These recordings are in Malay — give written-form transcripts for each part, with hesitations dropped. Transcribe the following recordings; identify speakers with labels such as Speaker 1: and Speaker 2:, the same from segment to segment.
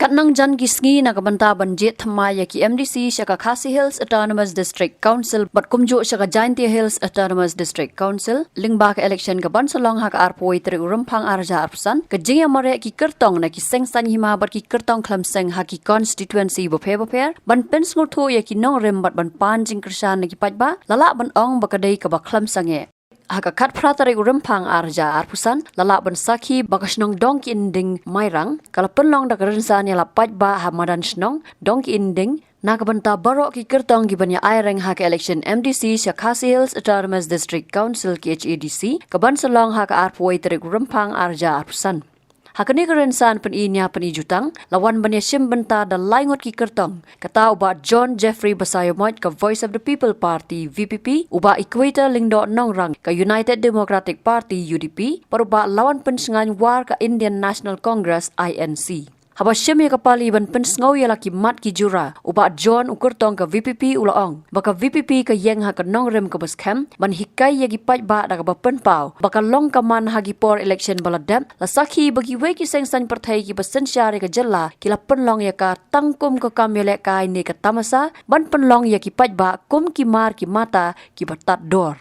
Speaker 1: Katnang jan gisngi na kabanta banjit thamaya ki MDC shaka Khasi Hills Autonomous District Council bat kumjo shaka Jaintia Hills Autonomous District Council lingbak election ka bansalong hak arpoi tri urumpang arja arpsan ka jinga mare ki kertong na ki sengsan hima bat ki kertong klamseng haki constituency bope ban pens ngurtho ya ki nong rem bat ban panjing kersan na ki pajba lala ban ong bakadai ka ba klamsange haka kat pratari urempang arja arpusan lala ban saki bakasnong dongki inding mairang kala penlong da kerensan ya lapat ba hamadan snong dongki inding nakabanta barok ki kertong gibanya aireng haka election MDC sya Khasi Hills Autonomous District Council ki HADC kaban salong haka arpoi tari urempang arja arpusan hakani kerensan peninya penijutang lawan banya sim benta da laingot ki kertong kata uba John Jeffrey Basayomot ka Voice of the People Party VPP uba Equator Lingdo Nongrang ka United Democratic Party UDP paruba lawan pensengan war ka Indian National Congress INC haba sim ya kapali ban pensngau ya laki mat ki jura uba John ukurtong ka VPP ulaong baka VPP ka yeng ha ka nongrem ka baskem ban hikai ya gi paj ba da ka ba penpau baka long ka man hagi por election baladam la sakhi bagi we ki sengsan partai ki basen syare ka jella kila penlong ya ka tangkum ka kamyele kai ne ka tamasa ban penlong ya ki paj ba kum ki mar ki mata ki batat dor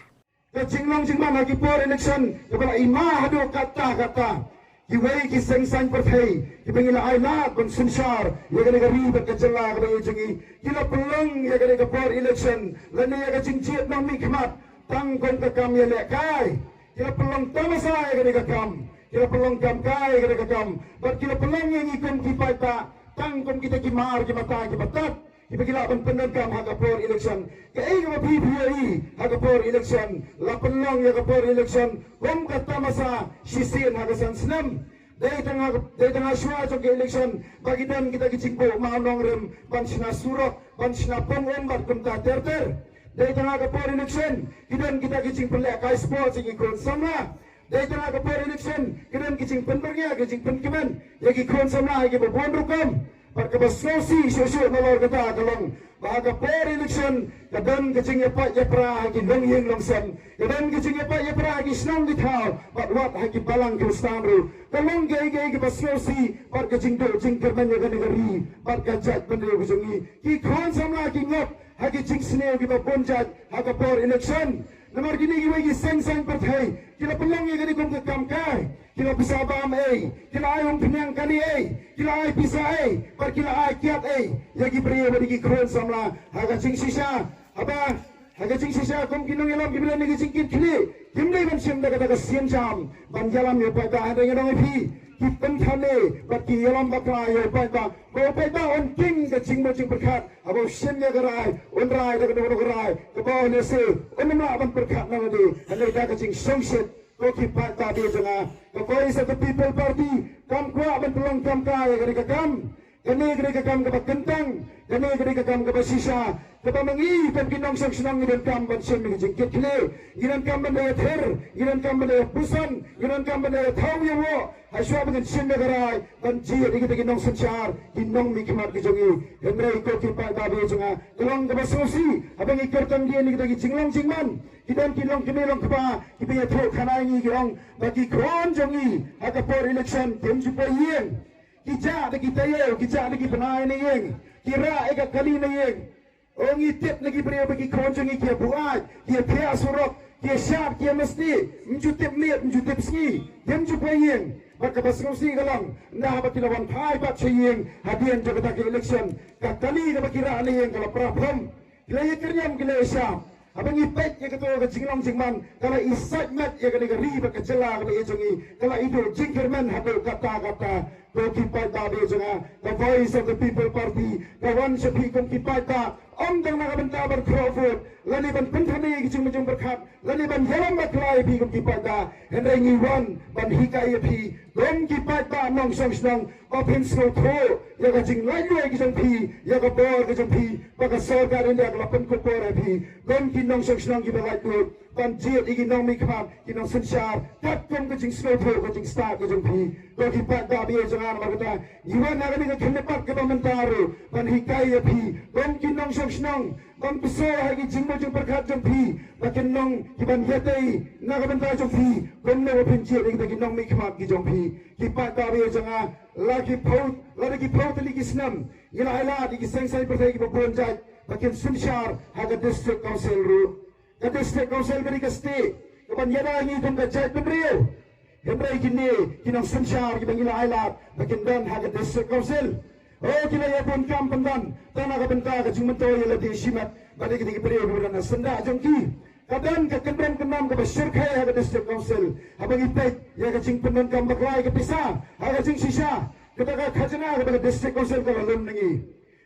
Speaker 2: ka jinglong jingman hagi por election ka bala ima hadu kata Iway ki sengsan partai, ibangila ay lahat konsunsar, yaga naga ribat ka jala ka bayi jungi, kila pelong yaga naga por election, lani yaga jingjiat ng mikmat, tangkong ka kam ya lekay, kila pelong tamasa yaga naga kam, kila pelong kam kay yaga naga kam, but kila pelong yang ikom kipay ta, tangkong kita kimar kimata kibatat, ibangila ang penagam haga por election, kaya nga PPAE haga por election, la pelong yaga por election, kum ka tamasa sisin haga san senam. Dari tengah suara ke election bagi dan kita kicingpo maunong rem pansina surok pansina pongom bat kumta terter dari tengah ke por election kita kicing pelak kai sport sing ikon samla dari tengah ke por election kita kicing penbernya kicing penkemen yagi ikon samla yagi bobon rukom perkebasnosi sosio nolor kata kalong bahaga por election kadang kicing yapak yapra hagi long yeng long sem kadang kicing yapak yapra hagi snong ditau bat wat hagi balang kristamru kalong gay basnosi par kicing do jingker men yaga negari par kajat bendel kusungi ki khon samla ki ngop hagi jing sneo ki babonjat haga por election namar gini ki wagi seng partai kila pelong yaga ni kum kam kai kila pisabam kila ayong pinyang kani kila ay pisa par kila ay kiat yagi priya badi ki khon samla haga jing sisa aba haga jing sisa kum kinong yalam gibla ni jing kit kli kimlei ban sim daga daga siam jam ban yalam yo pa ka ada ngong phi ki pen thane bat ki yalam bakla yo pa ka ko pa ta on king ga jing mo jing perkhat abo sim ya garai on rai daga daga garai ko ba ne se on ma ban perkhat na di hane daga jing songset ko ki pa ta di janga ko Voice of the People Party kam ko ban pelong kam ka ya ga kam kani gede kam ka kentang kani gede kam ka sisa kapa mangi kam kinong sang senang gidan kam ban sem mi jingkit kle gidan kam ban ya ther gidan kam ban ya pusan gidan kam ban ya thau ya wo haswa ban sem me garai ban ji ri gede kinong sanchar kinong mi kimar ki jongi hemre ko ki pa da be jonga kelong ka sosi abang ikertang dia ni gede jinglong jingman kidan kinong kinelong kapa kibe thau khana ngi girong bagi kron jongi haka por election tem jupa yen Kijak lagi tayo, kijak lagi penai na yeng. Kira eka kali na yeng. O ngitip lagi beriya bagi konjong kia buat, kia pia surok, kia syap, kia mesti. Menjutip liat, menjutip sengi. Yang jumpa yeng. Maka basang si galang. Nah apa tilawan pai bat sa yeng. Hadian jaga ke election. Kakali na bakira na yeng kalau prapom. Kila yekernyam kila syap. Abang ipet ya ketua ke jinglong jingman kalau isat mat ya kena riba ke jela ke ejongi kalau itu jingkerman hadu kata-kata ko kipai ta be jonga the Voice of the People Party kawan sepi kom kipai ta om dang na benta ber Crawford lani ban penthani ki jing majung berkhat lani ban yalam baklai pi kom kipai ta henry ngiwan ban hikai pi dom kipai ta nong song snong open school tho ya ka jing lai lai ki jong pi ya ka bor ki jong pi baka sarkar india ka pen ko por pi dom ki nong song snong ki ba lai tu ban jiat igi nong mi khat ki nong sunshar kat kom ka jing slow thro ka jing start ka jong phi ko ki pat da bi jangan ma kata yuan na ni ka khne pat ka mentaru ban hikai ya phi kom ki nong shok snong kom piso ha ki jing mo jong perkhat jong phi bakin nong ki ban yatei na ka menta jong phi kom ne wo phin jiat igi ki nong mi khat ki jong phi ki pat da bi jangan lagi paut lagi senam ila ila di seng seng pertai ki babon jaj bakin sunshar haga district council ru ka district council beri ka state kapan yada ni tum ka jaj pemriu hemrai kini kinang sunshar ki bangila ila bakin dan haga district council oh kila ya pun kam pendan tanah ka benta ka jumento yela di simat balik ki beriu berana senda jongki kadang ka kendam kendam ka basyir khai haga district council habang ipek ya ka jing penon kam baklai ka pisa haga jing sisa kita ka khajana ka district council ka lalum nangi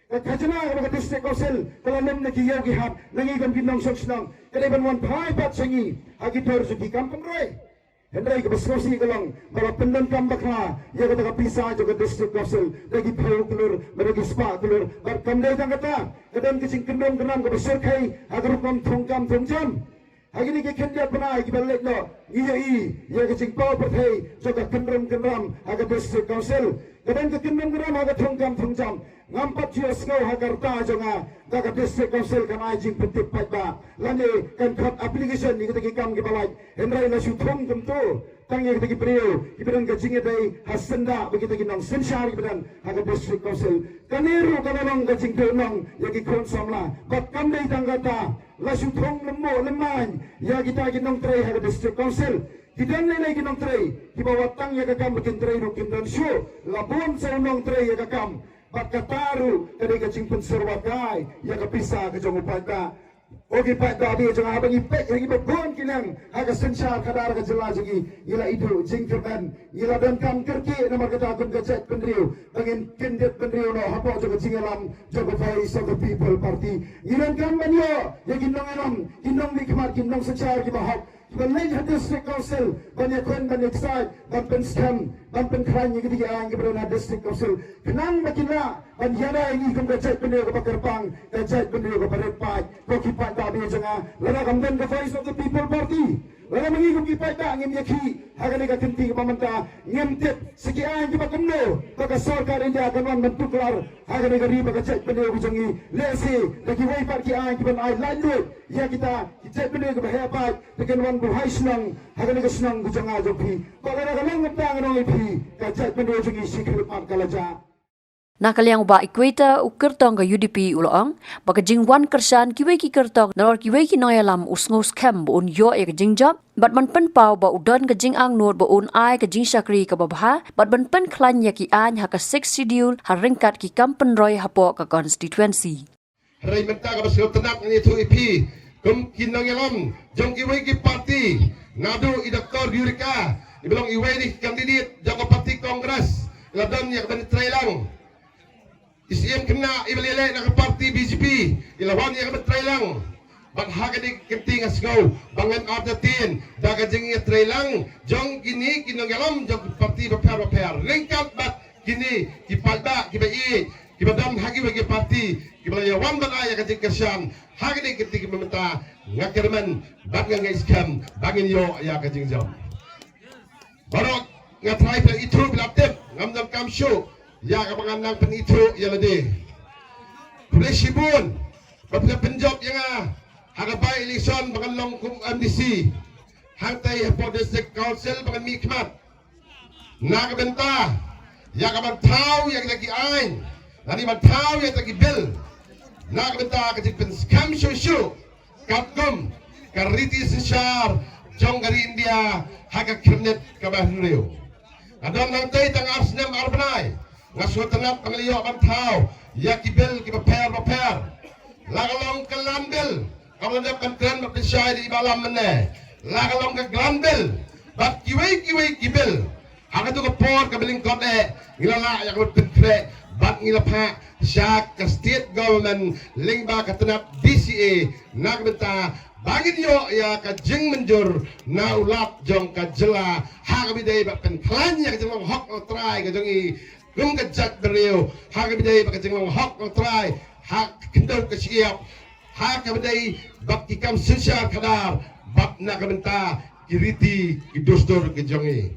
Speaker 2: ka khajana ka district council ka lalum na ki yaw ki hat nangi kam kinong sok snang kada ban wan phai pat sangi hagi tor su ki kam penrai hendrai ka baskosi ka lang bala penon kam bakla ya ka pisa jo ka district council lagi phau kulur lagi spa kulur bar kam dai tang kata kadang ki jing kendam kendam ka basyir khai haga kam thong kam thong jam hari ini kita kendia pernah kita balik lo, iya iya kita cingpau perthai, juga kendram agak district council, kadang kita kendram agak thongkam, ngampat dia sengau agar ta jonga, agak district council kan ajing penting pada, lalu kan kat application ni kita kikam kita balik, hendrai nasi thongkam tu, tangi kita kiberiu, kiberan kajingnya dari hasenda, begitu kita nong sensyar kiberan agak district council, kaniru kanalong kajing tu nong, yang kikon samla, bat kandai tanggata. Lasu thong lemman ya kita ginong tray haga district council kita nilai ginong tray di bawah tang ya kakam bikin tray rukin dan show labun sa unong tray ya kakam bat kataru kadai kacing penserwakai ya kapisa ke jong upada ogi pada abi jong abang ipek lagi babon kinang haga sensar kadar ka jela jigi ila idu jingkerdan ila dan kam kerki nomor kata akun gajat pendriu bangin kendet pendriu no hapo jog jingalam jog voice of the people party ila kam banyo ya ginong elam ginong nikmat ginong sensar ki bahak Balai district council banyak kon banyak side bampen scam bampen kran yang ketiga ang keberadaan district council kenang makinlah banjara ini kum gajat pendiri ke Pakerpang gajat pendiri ke Parepai ko kipat tabi janga lana kamden ke voice of the people party lana mengikum kipat tak ngem yaki haga ni ka kenti pamanta ngem tip sekian kipat kemno ka sarkar India akan bentuk kelar haga ni ka riba gajat pendiri ke jangi lesi lagi wai par ki ang kipat ai lalu ya kita gajat pendiri ke Parepai dengan wan buhai senang haga ni ka senang bujang ajopi kalau nak lang ngepang nong ipi gajat pendiri jangi sikrit mat kalaja
Speaker 1: Nakaliang ba equator ukertong ka UDP uloong baka jingwan kersan kiwe ki kertong nalor kiwe ki noyalam usngos kem un yo e ka jingjab bat man pen pau ba udon ka jing ang nod ba un ai ka jing sakri ka babha bat man pen klan ya ki an ha ka 6 schedule ha ringkat ki kampen roy hapo ka constituency
Speaker 3: Rai menta ka basyo tanak ni tu ipi kum kinangalam jong kiwe ki parti nadu i Dr. Yurika ibilong iwe ni candidate jong parti kongres ladam ya ka trailang Isiem kena ibalile na parti BJP ilawan ya ka trailang bang haga di kenting asgaw bangan ardatin daga jing ya trailang jong kini kinangalam jong parti baper lengkap bat kini kipalba kibai kibadam hagi bagi parti kibaya wan ban aya ka jing kersan hagi di kenting mementa ngakerman bag nga iskam bangin yo ya ka jing jom barok nga try pa itu bilaptep ngamdam kam show ya kapanganang penitro yalade Kulesibun Bapak penjob yang hagabay election pangalong kum MDC hangtay hapo district council pangan mikmat nakabenta ya kabantaw ya lagi ain nani bantaw ya lagi bill nakabenta kasi scam show katkum kariti sishar jong gari India haga kirnet kabahriyo adon nangtay tang arsnam arbanay ngasutanap pangaliyo bantaw ya kibel kibaper lagalong kalandel kalandap kan kran mapisyay di ibalam mene lagalong ka glandel bat kiway kibel aga to ka por kabiling kote ngilala ya ka pintre bat ngilapa siya ka state government lingba katanap DCA nagbenta bagin yo ya ka jing menjur na ulat jong ka jela hagabiday bat penklan ya ka jong hok o try ka jong i Kung kajat beriu, hak bidai pakai jenglong hak ng try, hak kendor kesiap, hak bidai bak kikam sensar kadar, bab na kabenta kiriti kidustor kijongi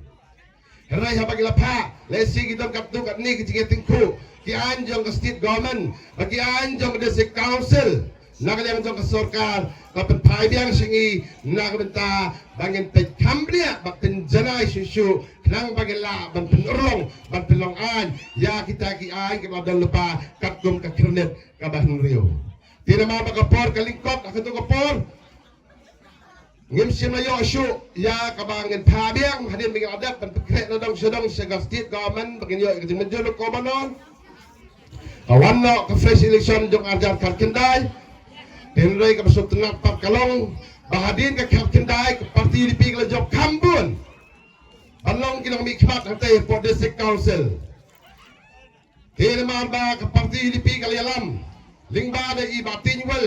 Speaker 3: herai habagi lapha lesi gidom kaptu katni kijigetingku ki anjong ke state government bagi anjong ke district council nagalyang jong ke sarkar kapan pai biang singi nagbenta bangin tet kambria bakten janai susu nang bagela ban penurong ban pelongan ya kita ki ai ke badal lupa katgum ka kernet ka bahn rio tira ma bagapor kalingkop akato kapor ngim sim na yo shu ya kabangin pabiang hadin bing adap ban pekret na dong sedong sega state government bagin yo ke menjolo ko banon kawanno ka fresh election jong arjan kar kendai tenrai ka besok tenat par kalong bahadin ka kar kendai ka parti UDP ka job kambun balong kinong mikmat hantay for district council tinaman ba ka parti UDP ka lialam lingba da ibatin wel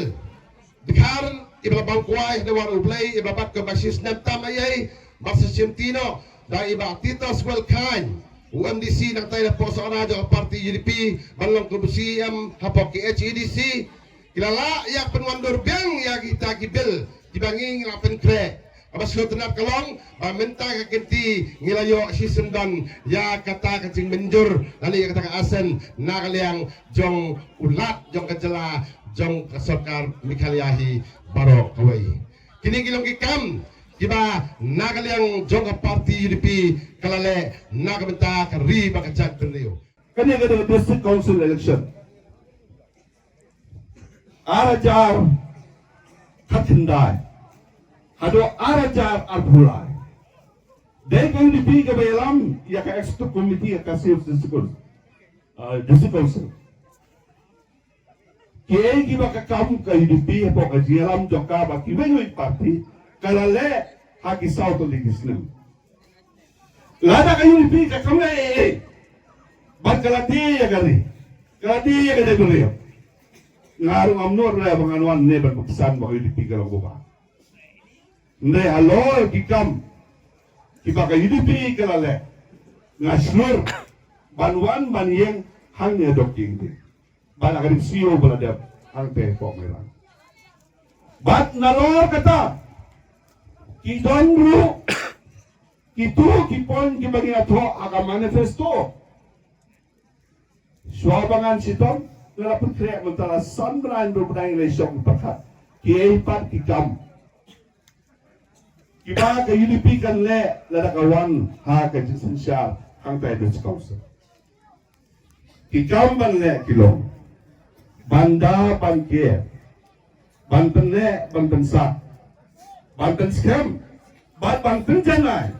Speaker 3: dikharan iba bangkuay da war ublay iba bat ka basis nam tamayay basa simtino da iba titos well kind UMDC nang tayo na po sa kanadyo ka parti UDP balong kubusiyam hapok ki HEDC kilala yak penwandur biang yak kita kibil dibanging lapen kre abas ko tenap kalong minta ka kinti ngilayo season don ya kata kacing menjur lali kata ka asen nakaliang jong ulat jong kajala jong kasarkar mikaliyahi baro kawai kini kilong kikam kiba nakaliang jong ka parti UDP kalale nakabenta ka riba kajag penriyo
Speaker 2: kanya kada district council election arajar katindai hado arajar arbulai dai kang UDP ka bayalam ya ka executive committee ka sales district council kiai ki ba ka kam ka UDP po ka jialam joka ba ki wengi parti kalale haki sauto legislam lada ka UDP ka kam ba kalati ya gari kalati ya gade beliau ngarung amnor le banganuan ne ban pesan ba UDP ka loba ne halo kikam kibaka UDP kalale ngaslur banwan banyeng hang ne doking di bana kadip siyo bala dep hang pe po melang bat nalor kata ki donru kitu kipon kibagi atho aga manifesto swabangan sitom lalapun krek mentala sunbrand rubdang lesyong pakat kiai pat kikam kiba ka UDP kan le lada kawan ha ka jinsen sya hang tay dos kausa kikam ban le kilong banda banke banten le banten sa banten scam banten janai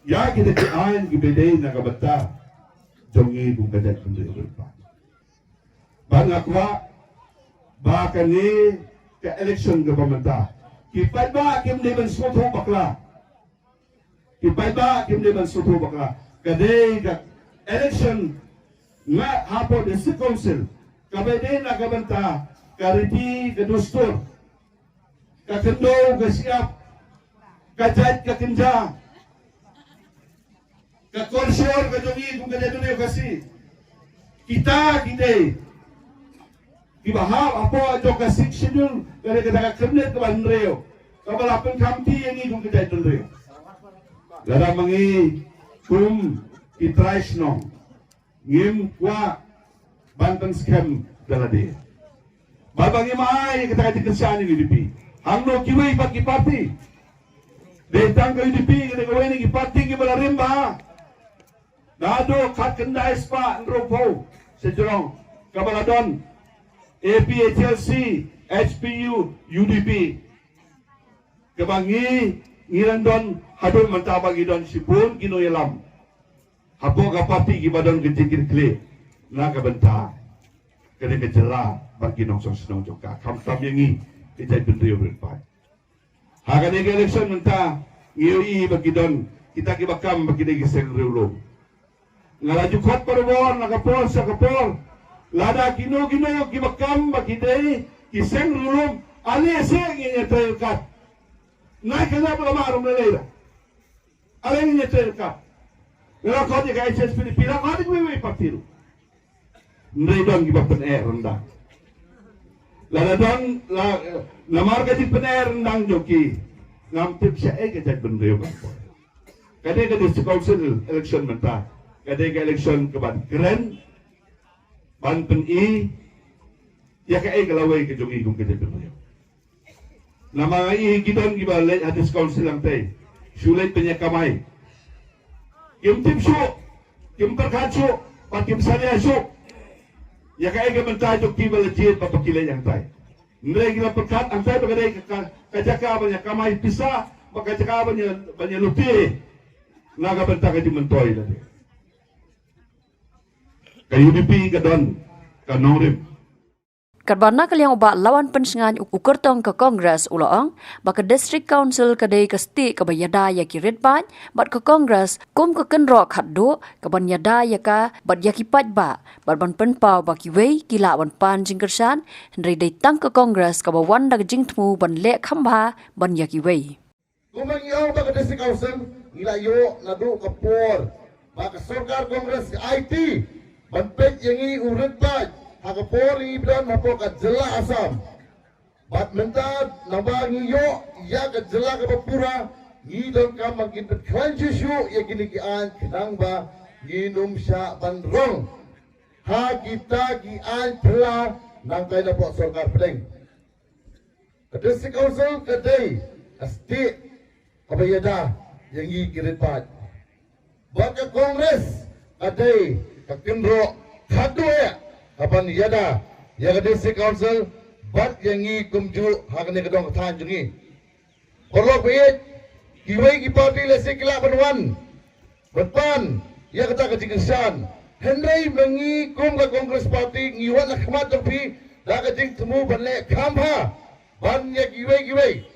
Speaker 2: ya kita ki ain ki bedai na kabata jongi kung kadat kundi pa bangakwa ba kani ka election ka pamanta kipay ba kim liban suto bakla kipay ba kim liban suto bakla kadai ka election nga hapo district council kabay din na kabanta kariti kadustor kakendo kasiap kajat kakinja kakorsor kajongi kung kadai kasi kita ibahal apa ajo ka schedule dari kada kernet ka banreo kabalapan kamti yang kung kita tunreo lada mangi kum itrash no ngim kwa bantan scam dalade babangi mai kita kati kesyani UDP hangno kiwei pagi parti detang ka UDP kada kawen ki parti ki balarimba dado kat kendai spa nropo sejrong kabaladon APHLC, HPU, UDP. Kebangi ngirandon hadon mentabagi don sipun kino yalam. Hapo kapati gibadon kecikir kle na kabenta. Kene kejela bagi nong senong joka. Kam yangi kejai bendrio berpai. Hakane ke election menta ngioi bagi don kita kibakam bagi degi sel reulung. Ngalaju kot perwon nakapol sa kapol. Lada kino kibakam bakidei kiseng rulum ali seng ini trail cut naik kena pelamarum lelera ali ini trail cut kalau kau jaga HSP pila kau adik wewe partiru mredong kibak penair rendang lada dong namar gaji penair rendang joki
Speaker 4: ngam tip siya ke jag bendrio kan kadai ke district council election menta kadai ke election ke ban keren ban pen i ya ke galawai ke jongi kum ke jag bendrio nama i gidon gibale hadis council ang tay sulit penya kamay kim tip su kim perkat su pakim saya su ya ke menta jok kibale jit papakile yang tay Nilai kita perkat antai berkadai kajaka banyak kamai pisah, kajaka banyak lupi, naga bentak di mentoi tadi. Kayu UDP kadon kanorim.
Speaker 1: Karbana kaliang uba lawan pensengan ukurtong ke Kongres uloong, baka District Council kadai ke sti ke bayada ya ki redbat, bat ke Kongres kum ke kenrok haddo ke banyada ya ka bat ya ki ba, bat ban penpau baki wei kila wan pan jingkersan, hendri dai tang ke Kongres ke bawan dag jingtmu ban lek khamba ban ya ki wei.
Speaker 3: Kumang iyo baka District Council, ila yo nadu ke por, baka Sorkar Kongres ke IT, ban pek yangi uredbat, Hakapori ibran mapokat jela asam. Bat mentad nambangi yo ya ke jela ke papura ni don kam makin berklanjusyu ya gini ki an kenang ba nginum sya bandrong. Ha kita ki an pela nang kay na po Sorkar pedeng. District Council kadai asti kabayada yang i kiritpat. Baka Kongres kadai kakinro kado ya. Kapan yada ya District Council bat yangi kumju hakne kedong katan jungi korlok beit kiwai ki parti lesi kila banwan berpan ya kata kejingsan hendai mengi kum ka Kongres parti ngiwan nak khmat topi da kejing temu banle khamha ban ya kiwai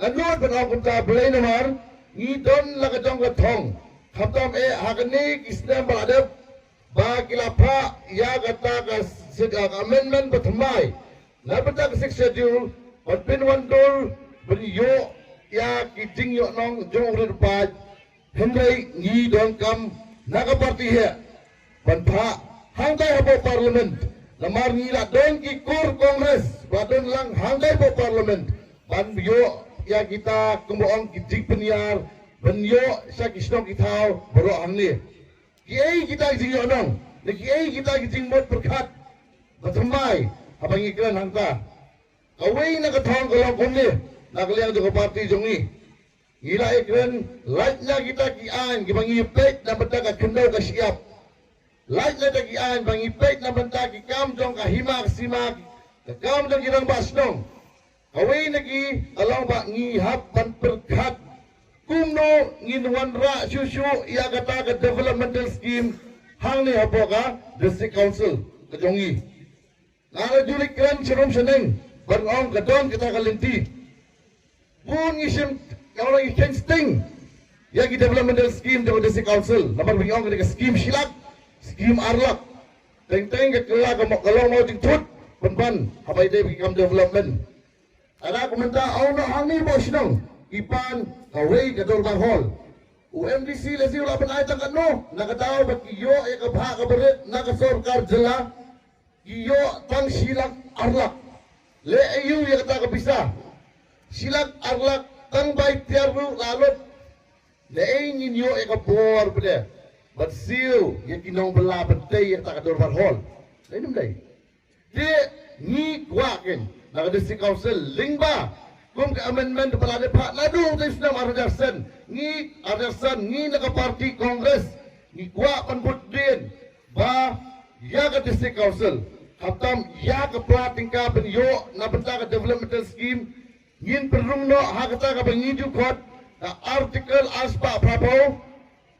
Speaker 3: anut banong kumta belai namar ngi don la kedong katong khatam hakne kisna baladep bagi lapa ya kata ke amendment bertemai na benda ke schedule berpin wandul beriyo ya kijing yo nong jong urut hendai ngi dong kam naga parti he banpa hangkai habo parlimen lamar ngi la dong ki kur Kongres badon lang hangkai habo parlimen ban biyo ya kita kumboong kijing peniar benyo sa kisnong kitau bero hangni kiai kita kijing yo nong kiai kita kijing mot berkat bertemai abang iklan hangka kawai na katong kalong kumni nakaliang joko parti jongi gila iklan light na kita kian kibang ipek na benda ka kendaw ka siap light na ta kian bang ipek na benda ki kam jong ka himak simak ka kam jong girang basnong kawai na ki along ba ngihap ban berkat kumno nginwan ra syusyu iya kata ka developmental scheme hang ni hapo ka District Council ka jongi Nara julik keren serum seneng berong kedon kita kalinti. Pun isim kalau lagi sting ya kita developmental scheme dari District Council. Nampak berong kita scheme silak, scheme arlak. Teng-teng ke kelak kalau mau tingtut penpan apa ide become development. Ada komentar ono hangi bos nong ipan kawai kedor bahol. UMDC lesi ulah penai tangkat no nakataw bagi yo ya kabha kabaret nakasorkar jela iyo tang silak arlak le ayu ya kata kabisa silak arlak tang bay tiaru lalot le ayin yo ya kabor bede but siu ya kinong bela betay ya tak kador barhol le num day de ni kwaken na District Council lingba kum ke amendment pala de pak nadu de Islam Ardersen ni naka parti Kongres ni kwa panbudin ba ya ke District Council hatam ya ke plating ka benyo na benta ke developmental scheme ngin perung no hakata ka bengiju kot na article aspa prapo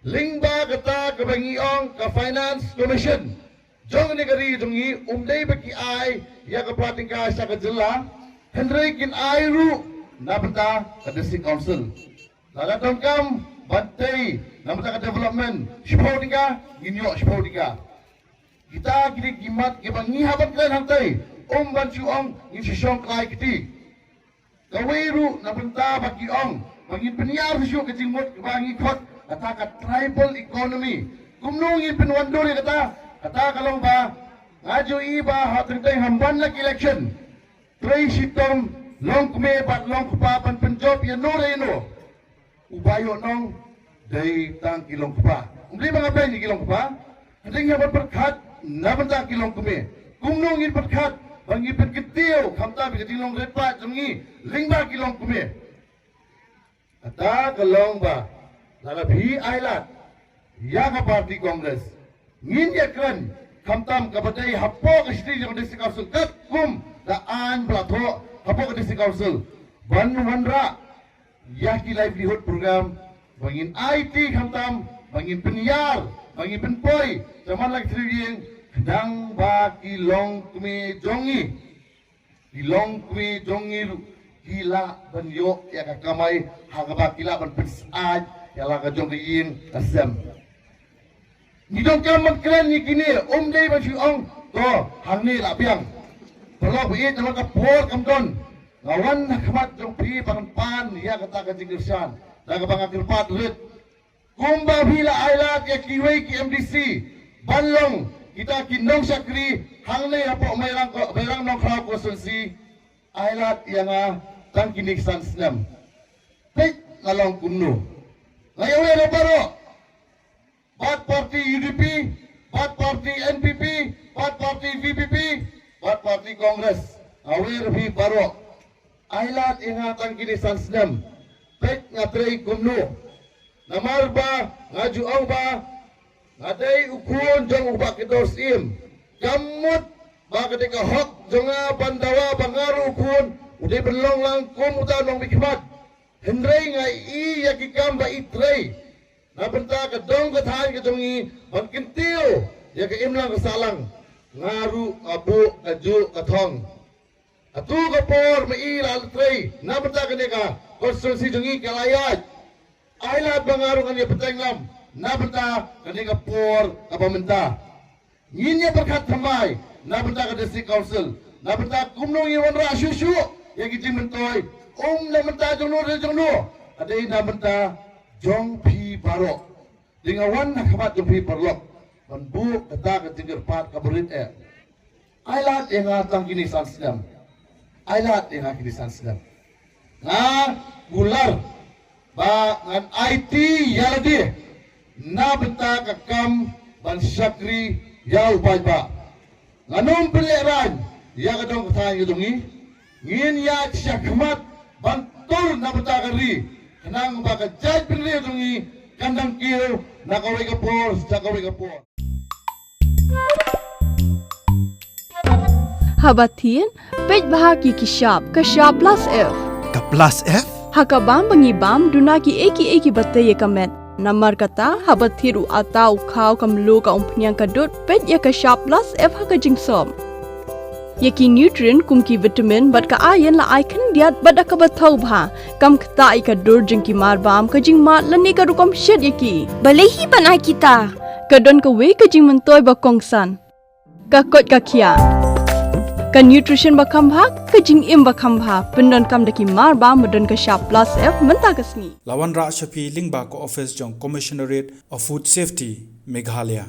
Speaker 3: lingba kata ke bengiong ka Finance Commission jong ni gari jongi umdai baki ai ya ke plating ka sa ka jela hendrai kin ai ru na benta ke District Council la kam bantai na benta ke development shipau tingka nginyo shipau tingka kita kini kimat kibang ngihabat kan hantai ban chuong in sisong kai kiti kawiru na benta bagi ong bagi peniar syu kecing mot bagi kot kata tribal economy kumnungi penwandori kata kalau ba ngaju iba hatenteng hamban lagi election tray sitom
Speaker 2: long kume bat long kupa pan penjob ya no reno ubayo nong day tang kilong kupa umli mga bay ni kilong kupa hading ya berkat na banta kilong kume kumnong ngin berkat bangi perketio kamta bi kilong repat jungi lingba kilong kume ata kalong ba laga bhi ailat ya ka party congress ngin ya kran kamtam kabadai hapo ka stri jong district council kat kum da an platho hapo ka district council ban wanra ya ki livelihood program bangin IT kamtam bangin penyar bangin penpoi zaman lagi triing dang ba kilong kumi jongi gila ban yo ya ka kamai hagaba kila ban pesaj ya la ka jong yin asam ni dong kaman keren ni kini dei ba chu ong to hang ni la biang tolong bi tolong ka por kam don ngawan khmat jong pi pan ya kata ka jingirsan da ka bang kirpat lit kumba bila ailat ya kiwei ki MDC banlong kita kinong sakri hang ni apo merang nong khrau ko sunsi ailat yang tang kinik san snam pek ngalong kunno ngayon na paro Bat party UDP, bat party NPP, bat party VPP, bat party Congress. Awir bhi baro. Ailat ingatan kini sansdam. Pek ngatrei kumno. Namar ba ngajuang ba ngadai ukun jong ubak kitos im. Kamut ba ketika hok jonga bandawa bangaru ukun udah belong lang kum utanong bikmat. Hendrei ngai i yakikam ba itrei. Na benta ka dong ka than ka jongi ban kintiu ya ka imlang ka salang ngaru abu ka ju ka thong atu ka por ma ila trei na benta ka neka konstitusi jongi kalayat ailat bangaru kan ya petenglam na benta ka neka por ka pamenta nginya berkat thamai na benta ka district council na benta kumnong iwan ra shushu ya ki mentoy na benta jongno adai na benta jong pi baro dengan wan khamat jong pi parlok ban bu kata ka tingir pat ka berit ailat yang tang kini sansdam ailat yang kini sansdam na gular ba ngan IT yaladi na benta ka kam ban sakri yau ba nganum peleran ya ka dong ka yudungi ngin ya syakmat ban tur na benta ka ri kenang baka jaj pinri dungi kandang kiyo nakaway ka por sakaway ka por
Speaker 5: Habatin pej bahagi kishap kashap plus F
Speaker 6: Ka plus F?
Speaker 5: hakabam bangibam dunaki eki batte ye kamet namar kata habathiru atau khau kamlu ka umpnyang kadut pej ya kashap plus F hakajingsom Yaki nutrient kumki vitamin bat ka ayan la ai khan diat bada ka bathau bha kam khta ai ka dur jing ki mar bam ka jing mat lani ka rukom shet yaki
Speaker 7: Balehi panai kita.
Speaker 5: ka don ka we ka jing mentoy ba kongsan ka kot ka khia ka nutrition ba kham bha ka jing im ba kham bha pendon kam daki mar bam madon ka sharp plus F menta ka sni
Speaker 6: Lawan Ra Shafi Lingba ko office jong Commissionerate of Food Safety Meghalaya